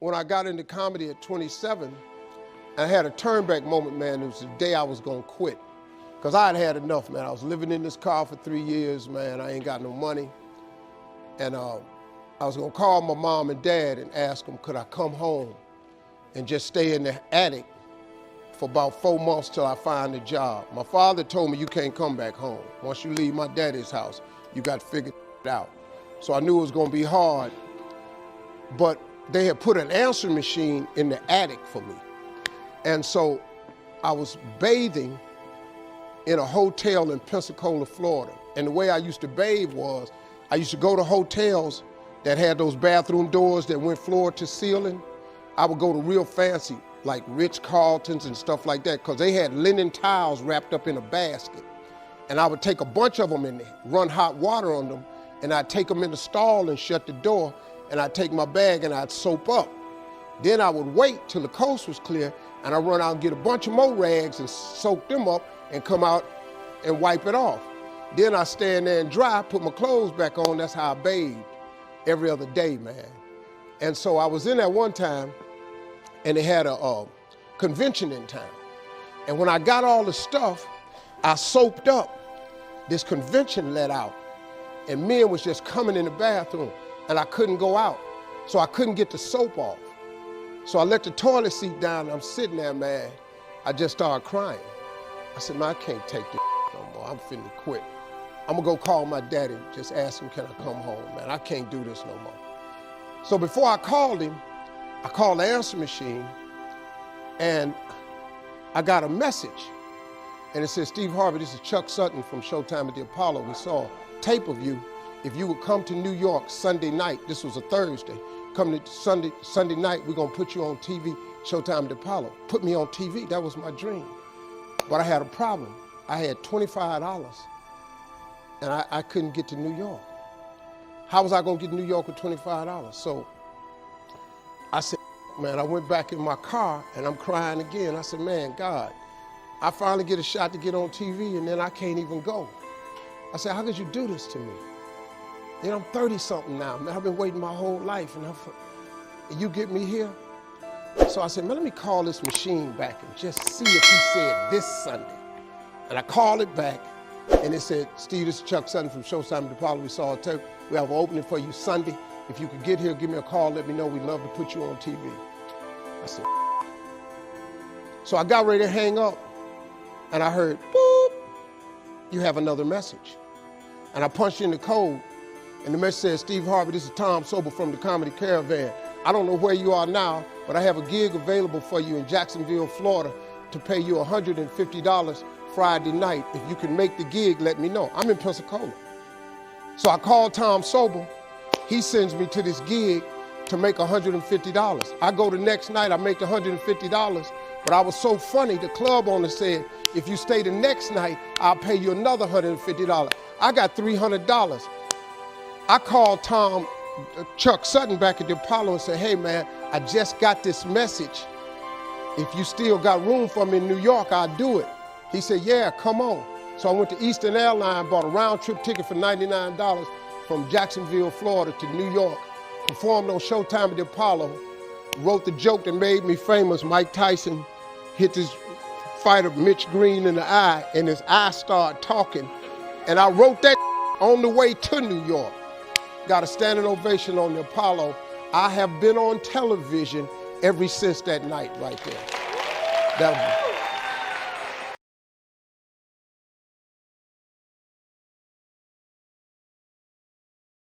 when I got into comedy at 27, I had a turnback moment, man. It was the day I was gonna quit. Because I had enough, man. I was living in this car for 3 years, man. I ain't got no money. And I was gonna call my mom and dad and ask them, could I come home and just stay in the attic for about 4 months till I find a job. My father told me, you can't come back home. Once you leave my daddy's house, you got to figure it out. So I knew it was gonna be hard, but they had put an answering machine in the attic for me. And so I was bathing in a hotel in Pensacola, Florida. And the way I used to bathe was, I used to go to hotels that had those bathroom doors that went floor to ceiling. I would go to real fancy, like Ritz-Carltons and stuff like that, because they had linen towels wrapped up in a basket. And I would take a bunch of them and run hot water on them, and I'd take them in the stall and shut the door, and I'd take my bag and I'd soap up. Then I would wait till the coast was clear, and I'd run out and get a bunch of more rags and soak them up and come out and wipe it off. Then I'd stand there and dry, put my clothes back on. That's how I bathed every other day, man. And so I was in there one time, and they had a convention in town. And when I got all the stuff, I soaped up. This convention let out, and men was just coming in the bathroom, and I couldn't go out, so I couldn't get the soap off. So I let the toilet seat down, and I'm sitting there, man. I just started crying. I said, man, I can't take this no more. I'm finna quit. I'm gonna go call my daddy, just ask him, can I come home, man? I can't do this no more. So before I called him, I called the answer machine, and I got a message. And it said, Steve Harvey, this is Chuck Sutton from Showtime at the Apollo. We saw a tape of you. If you would come to New York Sunday night, this was a Thursday, come to Sunday night, we're gonna put you on TV, Showtime at the Apollo. Put me on TV, that was my dream. But I had a problem. I had $25, and I couldn't get to New York. How was I gonna get to New York with $25? So I said, man, I went back in my car, and I'm crying again. I said, man, God, I finally get a shot to get on TV, and then I can't even go. I said, how could you do this to me? You know, I'm 30-something now, man. I've been waiting my whole life, and you get me here? So I said, man, let me call this machine back and just see if he said this Sunday. And I called it back, and it said, Steve, this is Chuck Sutton from Showtime at the Apollo. We saw a tape. We have an opening for you Sunday. If you could get here, give me a call, let me know. We'd love to put you on TV. I said, so I got ready to hang up, and I heard, boop, you have another message. And I punched in the code, and the message says, Steve Harvey, this is Tom Sobel from the Comedy Caravan. I don't know where you are now, but I have a gig available for you in Jacksonville, Florida, to pay you $150 Friday night. If you can make the gig, let me know. I'm in Pensacola. So I called Tom Sobel. He sends me to this gig to make $150. I go the next night, I make $150, but I was so funny, the club owner said, if you stay the next night, I'll pay you another $150. I got $300. I called Chuck Sutton back at the Apollo and said, hey man, I just got this message. If you still got room for me in New York, I'll do it. He said, yeah, come on. So I went to Eastern Airlines, bought a round trip ticket for $99 from Jacksonville, Florida to New York, performed on Showtime at the Apollo, wrote the joke that made me famous. Mike Tyson hit this fighter, Mitch Green, in the eye, and his eye started talking. And I wrote that on the way to New York. Got a standing ovation on the Apollo. I have been on television ever since that night right there. That was